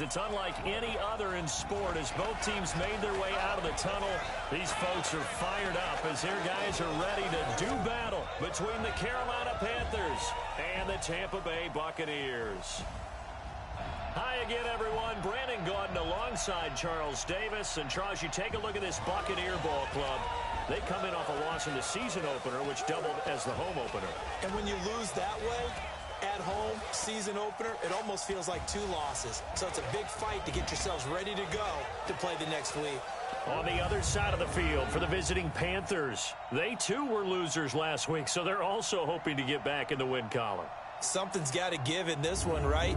It's unlike any other in sport as both teams made their way out of the tunnel. These folks are fired up as their guys are ready to do battle between the Carolina Panthers and the Tampa Bay Buccaneers. Hi again, everyone. Brandon Gaudin alongside Charles Davis. And Charles, you take a look at this Buccaneer ball club. They come in off a loss in the season opener, which doubled as the home opener. And when you lose that way, at home, season opener, it almost feels like 2 losses. So it's a big fight to get yourselves ready to go to play the next week. On the other side of the field for the visiting Panthers, they too were losers last week, so they're also hoping to get back in the win column. Something's got to give in this one, right?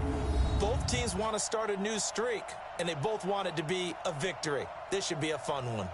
Both teams want to start a new streak, and they both want it to be a victory. This should be a fun one.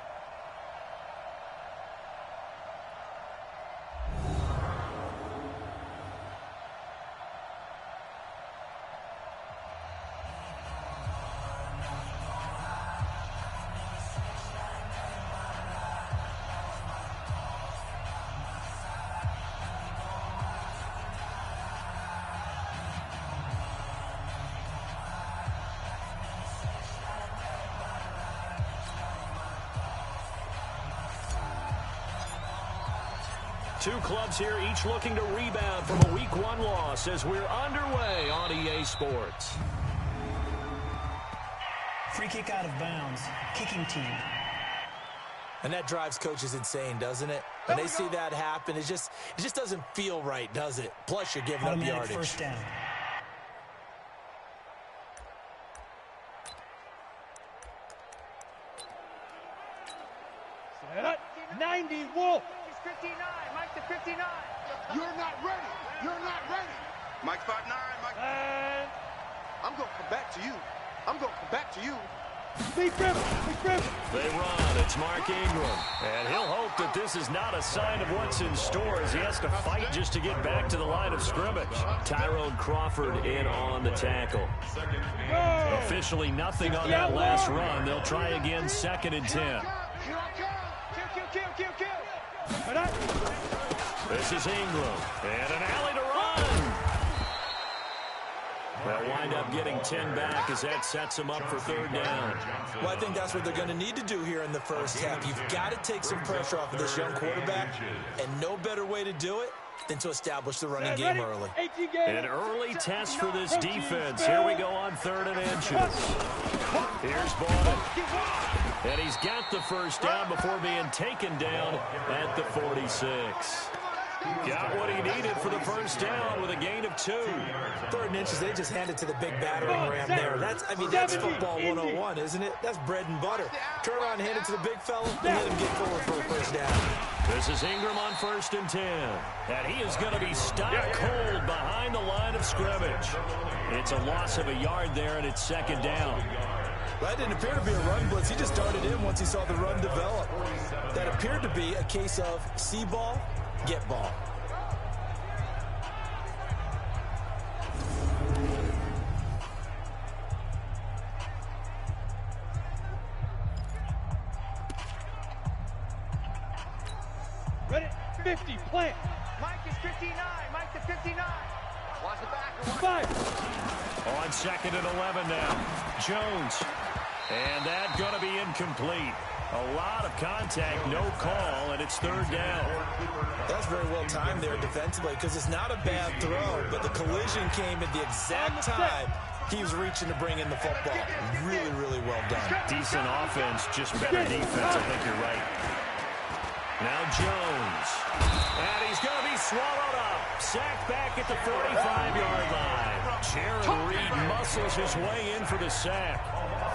Two clubs here, each looking to rebound from a Week 1 loss as we're underway on EA Sports. Free kick out of bounds. Kicking team. And that drives coaches insane, doesn't it? When they see that happen, it just doesn't feel right, does it? Plus, you're giving up yardage. First down. Set up. 90 Wolf. 59, Mike to 59. You're not ready. You're not ready. Mike 5'9", Mike. And I'm going to come back to you. I'm going to come back to you. Big Rip. They run. It's Mark Ingram. And he'll hope that this is not a sign of what's in store as he has to fight just to get back to the line of scrimmage. Tyrone Crawford in on the tackle. Officially nothing on that last run. They'll try again, 2nd and 10. Kill. This is Ingram, and an alley to run. They'll wind up getting 10 back as that sets them up for 3rd down. Well, I think that's what they're going to need to do here in the first half. You've got to take some pressure off of this young quarterback, and no better way to do it than to establish the running game early. An early test for this defense. Here we go on 3rd and inches. Here's Bowman. And he's got the first down before being taken down at the 46. Got what he needed for the first down with a gain of 2. 3rd and inches, they just handed to the big battering ram there. That's football 101, isn't it? That's bread and butter. Turn around and hand it to the big fella and let him get forward for a first down. This is Ingram on 1st and 10. And he is going to be stopped cold behind the line of scrimmage. It's a loss of a yard there, and it's 2nd down. That didn't appear to be a run blitz. He just darted in once he saw the run develop. That appeared to be a case of see ball, get ball. Ready. 50. Plant. Mike is 59. Mike to 59. Watch the back. 5. On 2nd and 11 now. Jones. And that's going to be incomplete. A lot of contact, no call, and it's 3rd down. That's very well timed there defensively because it's not a bad throw, but the collision came at the exact time he was reaching to bring in the football. Really, really well done. Decent offense, just better defense. I think you're right. Now Jones. And he's going to be swallowed up. Sacked back at the 45-yard line. Jared Reed muscles his way in for the sack.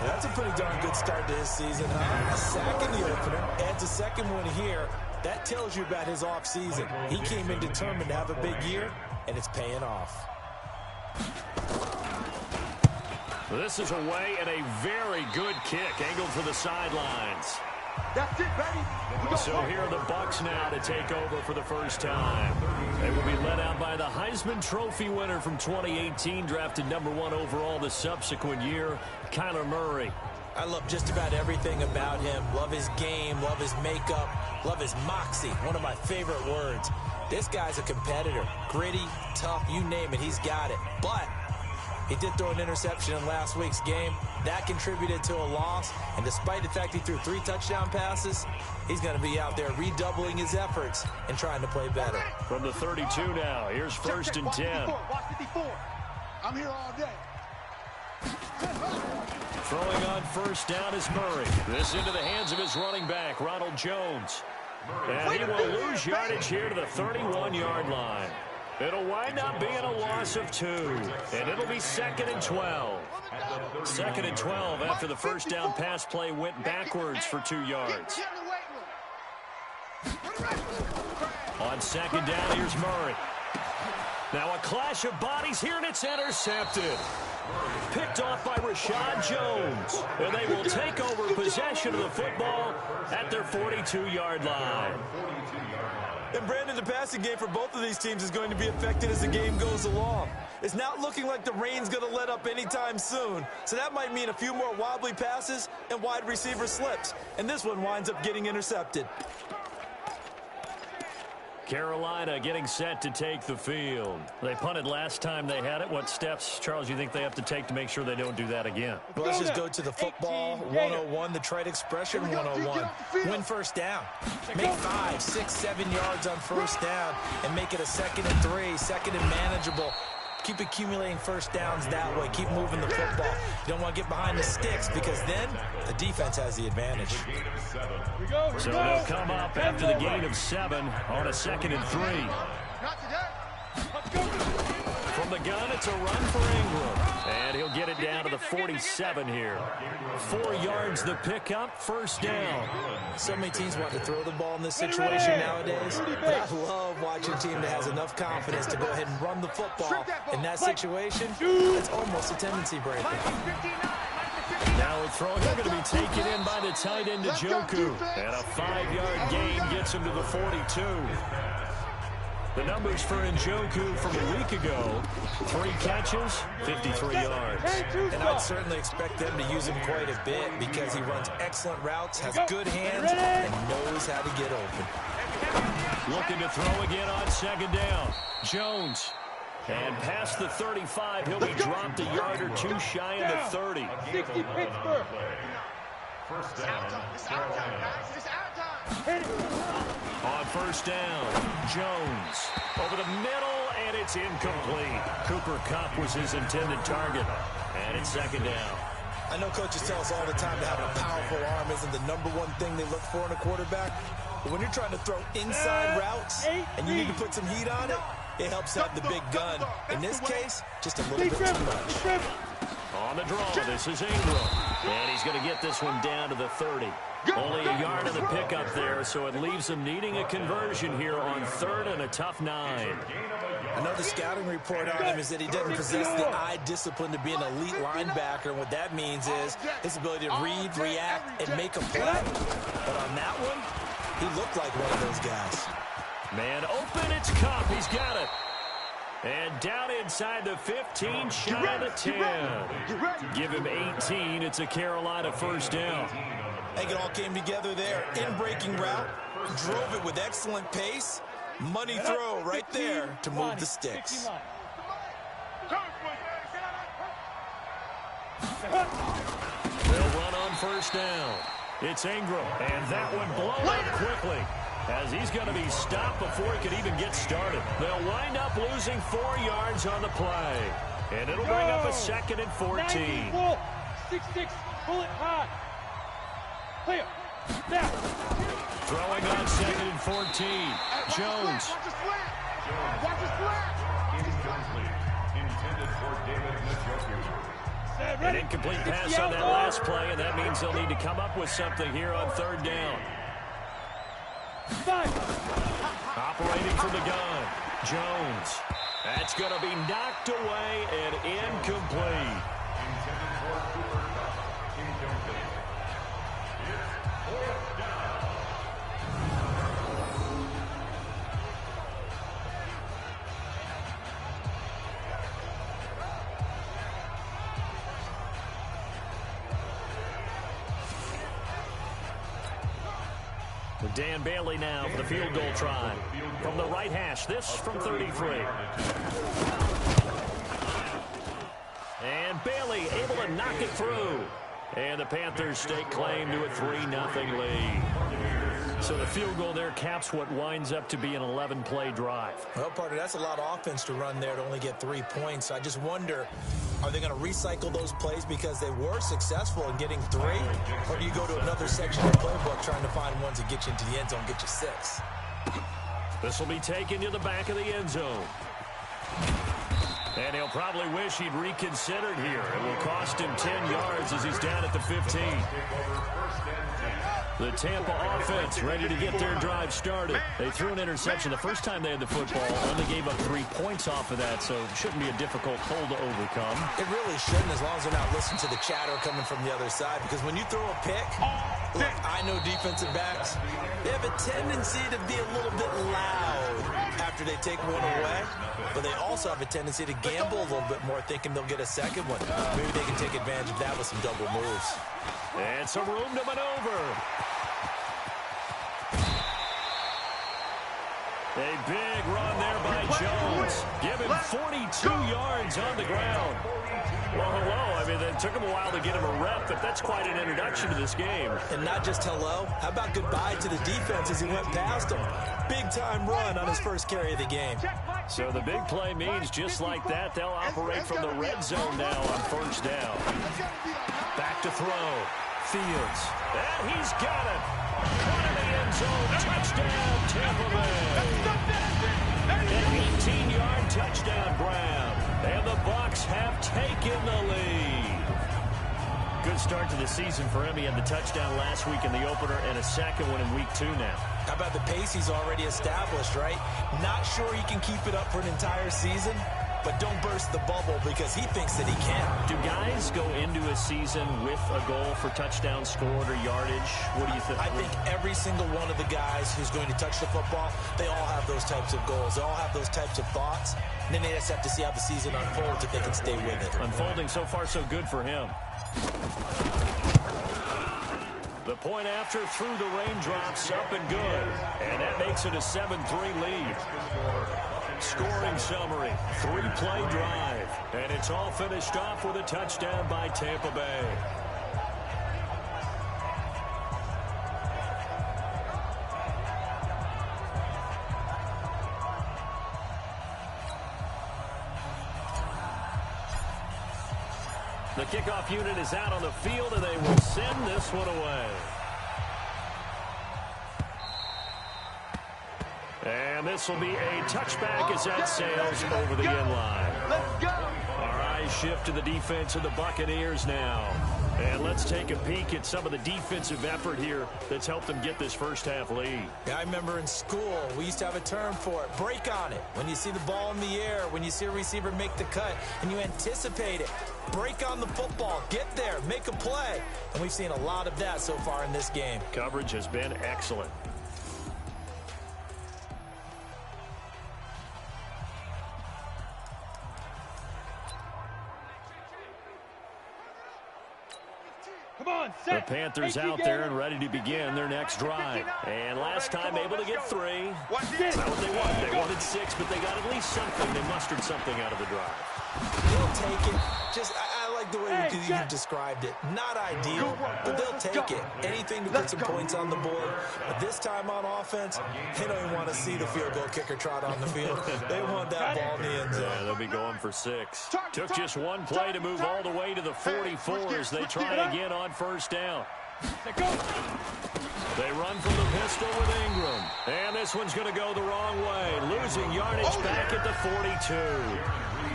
That's a pretty darn good start to his season, huh? A sack in the opener, adds a 2nd one here. That tells you about his offseason. He came in determined to have a big year, and it's paying off. This is away and a very good kick, angled for the sidelines. That's it, baby. So here are the Bucs now to take over for the first time. They will be led out by the Heisman Trophy winner from 2018, drafted #1 overall the subsequent year, Kyler Murray. I love just about everything about him. Love his game, love his makeup, love his moxie, one of my favorite words. This guy's a competitor. Gritty, tough, you name it, he's got it. But He did throw an interception in last week's game. That contributed to a loss. And despite the fact he threw 3 touchdown passes, he's going to be out there redoubling his efforts and trying to play better. From the 32 now, here's 1st and 10. Watch 54. I'm here all day. Throwing on 1st down is Murray. This into the hands of his running back, Ronald Jones. And he will lose yardage here to the 31-yard line. It'll wind up being a loss of 2. And it'll be 2nd and 12. 2nd and 12 after the 1st down pass play went backwards for 2 yards. On 2nd down, here's Murray. Now a clash of bodies here, and it's intercepted. Picked off by Rashad Jones. And they will take over possession of the football at their 42-yard line. And Brandon, the passing game for both of these teams is going to be affected as the game goes along. It's not looking like the rain's going to let up anytime soon. So that might mean a few more wobbly passes and wide receiver slips. And this one winds up getting intercepted. Carolina getting set to take the field. They punted last time they had it. What steps, Charles, do you think they have to take to make sure they don't do that again? Well, let's just go to the football 101, the trite expression 101. Win 1st down. Make 5, 6, 7 yards on 1st down and make it a 2nd and 3, 2nd and manageable. Keep accumulating 1st downs that way. Keep moving the football. You don't want to get behind the sticks because then the defense has the advantage. So they'll come up after the gain of 7 on a 2nd and 3. Not today. From the gun, it's a run for Ingram. And he'll get it down to the 47 here. 4 yards the pickup, 1st down. So many teams want to throw the ball in this situation nowadays, but I love watching a team that has enough confidence to go ahead and run the football. In that situation, it's almost a tendency breaker. Now with throwing, they're going to be taken in by the tight end Njoku. And a 5-yard gain gets him to the 42. The numbers for Njoku from a week ago, 3 catches, 53 yards. And I'd certainly expect them to use him quite a bit because he runs excellent routes, has good hands, and knows how to get open. Looking to throw again on 2nd down. Jones. And past the 35, he'll be dropped a yard or 2 shy of the 30. 60 Pittsburgh. It's our time. It's our time, guys. It's our time. On 1st down, Jones over the middle, and it's incomplete. Cooper Kupp was his intended target, and it's 2nd down. I know coaches tell us all the time that having a powerful arm isn't the #1 thing they look for in a quarterback, but when you're trying to throw inside routes and you need to put some heat on it, it helps have the big gun. In this case, just a little bit too much. On the draw, this is Ingram. And he's going to get this one down to the 30. Only a yard of the pickup there, so it leaves him needing a conversion here on 3rd and a tough 9. I know the scouting report on him is that he doesn't possess the eye discipline to be an elite linebacker. And what that means is his ability to read, react, and make a play. But on that one, he looked like one of those guys. Man open, it's Kupp. He's got it. And down inside the 15, shy of the 10. Give him 18. It's a Carolina 1st down. I think it all came together there. In-breaking route, drove it with excellent pace. Money throw right there to move the sticks. They'll run on 1st down. It's Ingram, and that one blown up quickly, as he's going to be stopped before he could even get started. They'll wind up losing 4 yards on the play, and it'll bring up a 2nd and 14. 6-6, pull it high. Clear. Now. Throwing on 2nd and 14. Jones. Watch the slant. Watch the slant. Intended for David Njoku. An incomplete pass on that last play, and that means they'll need to come up with something here on 3rd down. Operating from the gun, Jones. That's going to be knocked away and incomplete. Intended for Cooper Kupp. Incomplete. It's 4th down. Dan Bailey now for the field goal try. From the right hash, this from 33. And Bailey able to knock it through. And the Panthers stake claim to a 3-0 lead. So the field goal there caps what winds up to be an 11-play drive. Well, partner, that's a lot of offense to run there to only get 3 points. I just wonder, are they going to recycle those plays because they were successful in getting 3? Or do you go to another section of the playbook trying to find ones that get you into the end zone, get you 6? This will be taken to the back of the end zone. And he'll probably wish he'd reconsidered here. It will cost him 10 yards as he's down at the 15. The Tampa offense ready to get their drive started. They threw an interception the first time they had the football. Only gave up 3 points off of that, so it shouldn't be a difficult hole to overcome. It really shouldn't, as long as they're not listening to the chatter coming from the other side. Because when you throw a pick, look, I know defensive backs, they have a tendency to be a little bit loud after they take one away. But they also have a tendency to gamble a little bit more, thinking they'll get a second one. Maybe they can take advantage of that with some double moves. And some room to maneuver. A big run there by Jones. Give him 42 yards on the ground. Well, hello. I mean, it took him a while to get him a rep, but that's quite an introduction to this game. And not just hello. How about goodbye to the defense as he went past him? Big-time run on his first carry of the game. So the big play means just like that, they'll operate from the red zone now on first down. Back to throw. Fields. And he's got it. One in the end zone. Touchdown, Tampa Bay. An 18-yard touchdown, Brown. And the Bucs have taken the lead. Good start to the season for him. He had the touchdown last week in the opener and a second one in week 2 now. How about the pace he's already established, right? Not sure he can keep it up for an entire season, but don't burst the bubble because he thinks that he can. Do guys go into a season with a goal for touchdown scored or yardage? What do you think? I think every single one of the guys who's going to touch the football, they all have those types of goals. They all have those types of thoughts. And then they just have to see how the season unfolds if they can stay with it. Unfolding so far so good for him. The point after through the raindrops, up and good. And that makes it a 7-3 lead. Scoring summary, 3-play drive. And it's all finished off with a touchdown by Tampa Bay. The kickoff unit is out on the field, and they will send this one away. And this will be a touchback as that sails over the end line. Let's go. Our eyes shift to the defense of the Buccaneers now. And let's take a peek at some of the defensive effort here that's helped them get this first half lead. Yeah, I remember in school, we used to have a term for it, break on it. When you see the ball in the air, when you see a receiver make the cut, and you anticipate it, break on the football, get there, make a play. And we've seen a lot of that so far in this game. Coverage has been excellent. The Panthers out there and ready to begin their next drive. And last time able to get 3. That's not what they wanted. They wanted 6, but they got at least something. They mustered something out of the drive. They'll take it. Just, I like the way you described it. Not ideal, but they'll take it. Anything to put some points on the board. But this time on offense, they don't even want to see the field goal kicker trot on the field. They want that ball in the end zone. Yeah, they'll be going for 6. Took just one play to move all the way to the 44 as they try again on first down. They run from the pistol with Ingram. And this one's going to go the wrong way. Losing yardage back at the 42.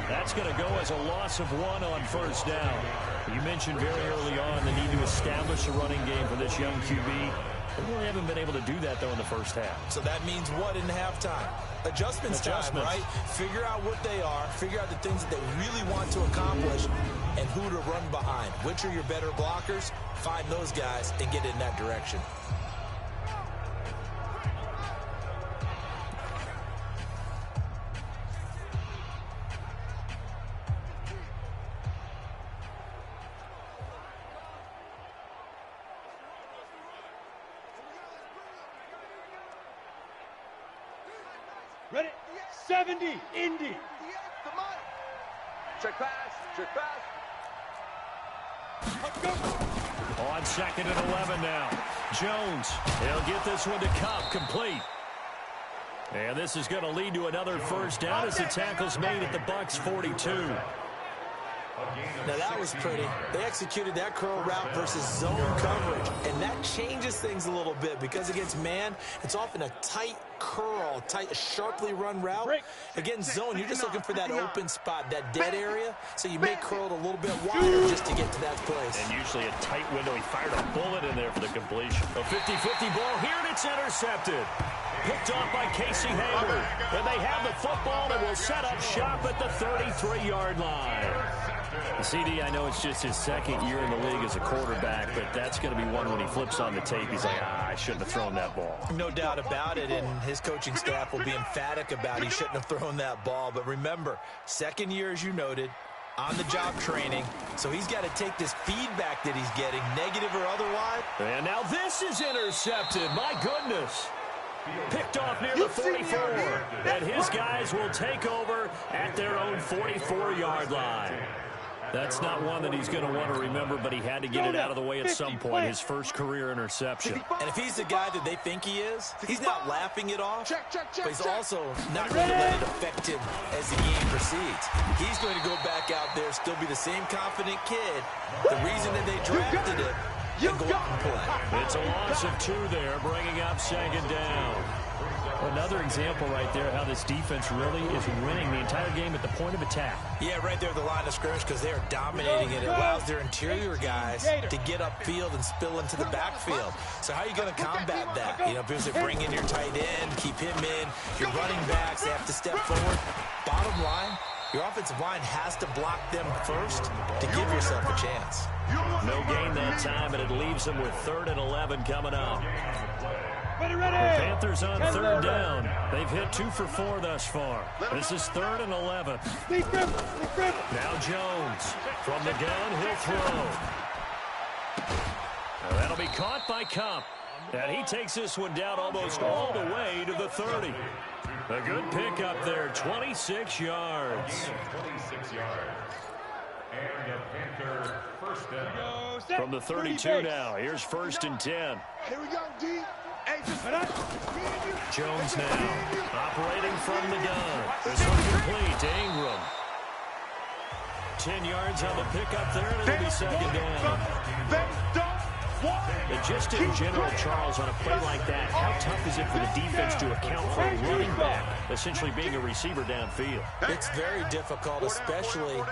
That's going to go as a loss of 1 on first down. You mentioned very early on the need to establish a running game for this young QB. They really haven't been able to do that, though, in the first half. So that means what in halftime? Adjustments time, right? Figure out what they are. Figure out the things that they really want to accomplish and who to run behind. Which are your better blockers? Find those guys and get in that direction. Ready? 70, Indy. Check pass. Check pass. On 2nd and 11 now. Jones, he'll get this one to Cup, complete. And this is going to lead to another first down as the tackle's made at the Bucs 42. Now that was pretty. They executed that curl route versus zone coverage, and that changes things a little bit because against man, it's often a tight curl, tight, sharply run route. Against zone, you're just looking for that open spot, that dead area, so you may curl it a little bit wider just to get to that place. And usually a tight window. He fired a bullet in there for the completion. A 50-50 ball here, and it's intercepted. Picked off by Casey Hayward. And they have the football and will set up shop at the 33-yard line. CD, I know it's just his second year in the league as a quarterback, but that's going to be one when he flips on the tape. He's like, I shouldn't have thrown that ball. No doubt about it, and his coaching staff will be emphatic about he shouldn't have thrown that ball. But remember, second year, as you noted, on-the-job training, so he's got to take this feedback that he's getting, negative or otherwise. And now this is intercepted. My goodness. Picked off near the 44. And his guys will take over at their own 44-yard line. That's not one that he's going to want to remember, but he had to get it out of the way at some point, his first career interception. And if he's the guy that they think he is, he's not laughing it off, but he's also not going to let it affect him as the game proceeds. He's going to go back out there, still be the same confident kid, the reason that they drafted him, and go out and play. It's a loss of 2 there, bringing up 2nd down. Another example right there how this defense really is winning the entire game at the point of attack. Yeah, right there at the line of scrimmage because they are dominating it. It allows their interior guys to get upfield and spill into the backfield. So how are you going to combat that? You know, because they bring in your tight end, keep him in. Your running backs, they have to step forward. Bottom line, your offensive line has to block them first to give yourself a chance. No gain that time, and it leaves them with 3rd and 11 coming up. The Panthers on 3rd down. They've hit 2 for 4 thus far. This is 3rd and 11. Now Jones. From the gun, he'll throw. Now that'll be caught by Cup. And he takes this one down almost all the way to the 30. A good pickup there, 26 yards. 26 yards. And a Panther first down. From the 32 now, here's 1st and 10. Here we go, D. Jones now, operating from the gun. This one complete to Ingram. 10 yards on the pickup there, and it'll be 2nd down. And just in general, Charles, on a play like that, how tough is it for the defense to account for a running back essentially being a receiver downfield? It's very difficult, especially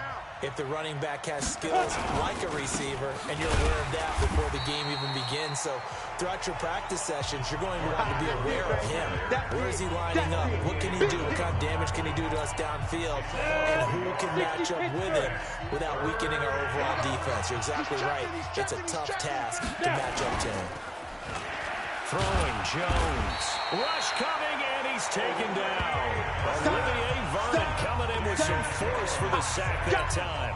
if the running back has skills like a receiver, and you're aware of that before the game even begins. So throughout your practice sessions, you're going to want to be aware of him. Where is he lining up? What can he do? What kind of damage can he do to us downfield? And who can match up with him without weakening our overall defense? You're exactly right. It's a tough task to match up to him. Throwing Jones. Rush coming, and he's taken down. Olivier Vernon coming in with some force for the sack that time.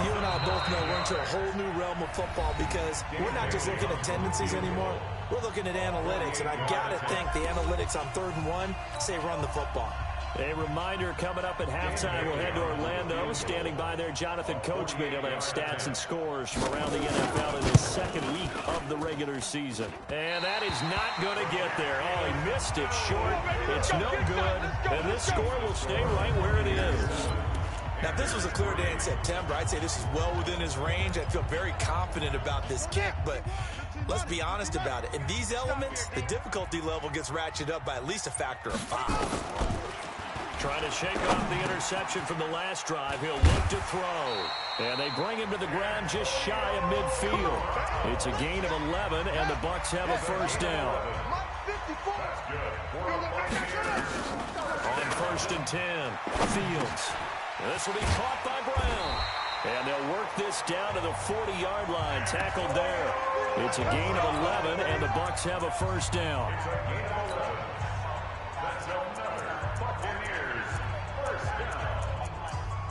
You and I both know we're into a whole new realm of football because we're not just looking at tendencies anymore. We're looking at analytics, and I've got to think the analytics on 3rd and 1 say run the football. A reminder coming up at halftime, we'll head to Orlando. Standing by there, Jonathan Coachman. He'll have stats and scores from around the NFL in his 2nd week of the regular season. And that is not going to get there. Oh, he missed it short. It's no good. And this score will stay right where it is. Now, if this was a clear day in September, I'd say this is well within his range. I feel very confident about this kick, but let's be honest about it. In these elements, the difficulty level gets ratcheted up by at least a factor of 5. Trying to shake off the interception from the last drive. He'll look to throw. And they bring him to the ground just shy of midfield. It's a gain of 11, and the Bucs have a first down. On 1st and 10, Fields. This will be caught by Brown. And they'll work this down to the 40-yard line. Tackled there. It's a gain of 11, and the Bucs have a first down. That's another Buccaneers first down.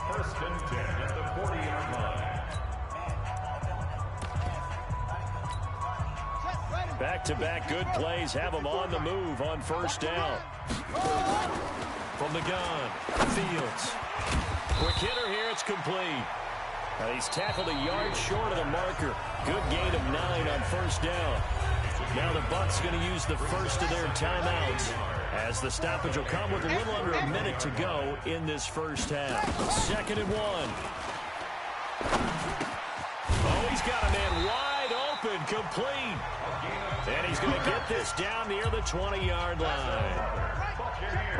1st and 10 at the 40-yard line. Back-to-back good plays have them on the move on 1st down. From the gun, Fields. Quick hitter here, it's complete. He's tackled a yard short of the marker. Good gain of 9 on first down. Now the Bucs going to use the first of their timeouts, as the stoppage will come with a little under a minute to go in this first half. 2nd and 1. Oh, he's got a man wide open, complete. And he's going to get this down near the 20-yard line.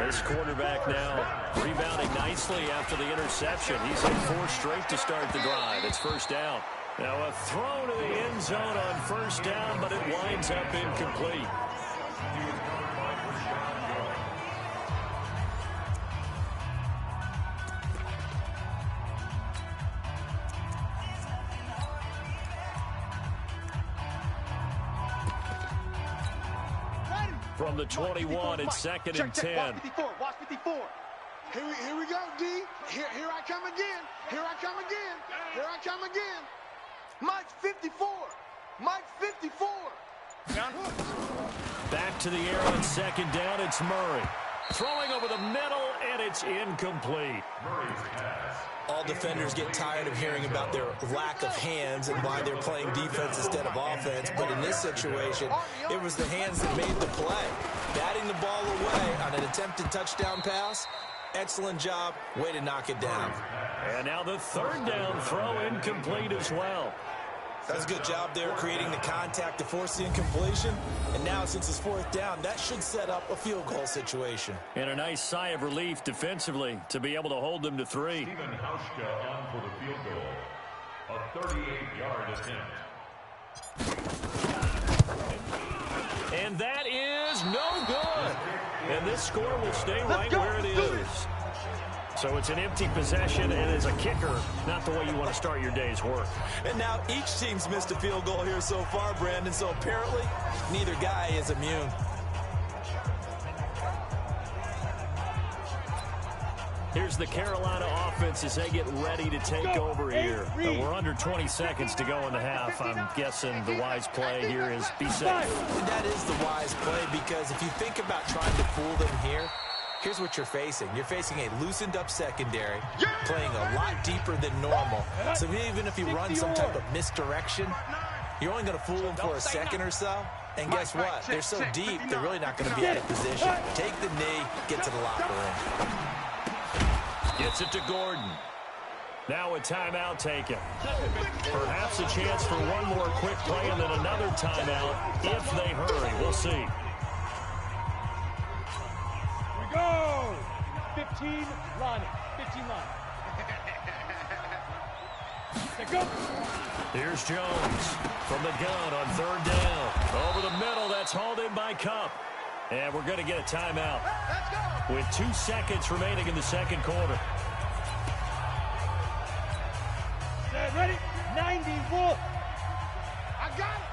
This quarterback now rebounding nicely after the interception. He's hit 4 straight to start the drive. It's first down. Now a throw to the end zone on first down, but it winds up incomplete. From the 21, it's 2nd and 10. Watch 54. Here we go, D. Here I come again. Here I come again. Here I come again. Mike's 54. Mike's 54. Back to the air on 2nd down. It's Murray. Throwing over the middle, and it's incomplete. All defenders get tired of hearing about their lack of hands and why they're playing defense instead of offense. But in this situation, it was the hands that made the play. Batting the ball away on an attempted touchdown pass. Excellent job. Way to knock it down. And now the 3rd down throw incomplete as well. That's a good job there creating the contact to force the incompletion. And now since it's 4th down, that should set up a field goal situation. And a nice sigh of relief defensively to be able to hold them to 3. Stephen Hauschka on for the field goal. A 38-yard attempt. And that is no good. And this score will stay right where it is. So it's an empty possession, and as a kicker, not the way you want to start your day's work. And now each team's missed a field goal here so far, Brandon, so apparently neither guy is immune. Here's the Carolina offense as they get ready to take over here. We're under 20 seconds to go in the half. I'm guessing the wise play here is be safe. And that is the wise play, because if you think about trying to fool them here, here's what you're facing. You're facing a loosened up secondary, playing a lot deeper than normal. So even if you run some type of misdirection, you're only going to fool them for a second or so. And guess what? They're so deep, they're really not going to be out of position. Take the knee, get to the locker room. Gets it to Gordon. Now a timeout taken. Perhaps a chance for one more quick play and then another timeout if they hurry. We'll see. Go! 15 line. 15 line. Go. Here's Jones from the gun on 3rd down. Over the middle, that's hauled in by Cup. And we're going to get a timeout with 2 seconds remaining in the 2nd quarter. Ready? 90, Wolf. I got it.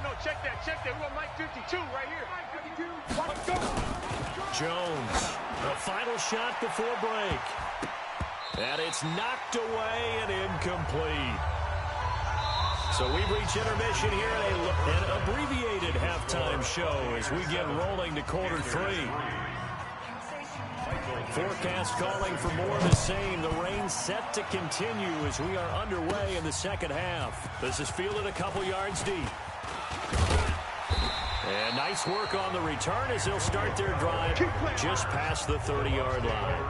No. Check that. We want Mike 52 right here. Mike 52. Let's go. Jones, the final shot before break. And it's knocked away and incomplete. So we've reached intermission here at an abbreviated halftime show as we get rolling to quarter 3. Forecast calling for more of the same. The rain set to continue as we are underway in the 2nd half. This is fielded a couple yards deep. And nice work on the return as they'll start their drive just past the 30-yard line.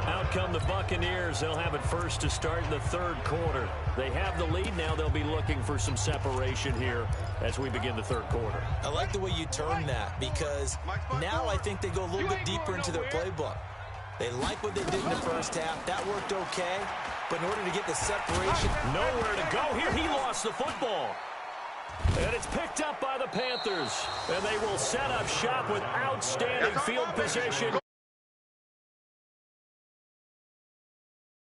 Out come the Buccaneers. They'll have it first to start in the 3rd quarter. They have the lead now. They'll be looking for some separation here as we begin the 3rd quarter. I like the way you turn that, because now I think they go a little bit deeper into their playbook. They like what they did in the first half. That worked okay. But in order to get the separation, nowhere to go here. He lost the football. And it's picked up by the Panthers. And they will set up shop with outstanding field position.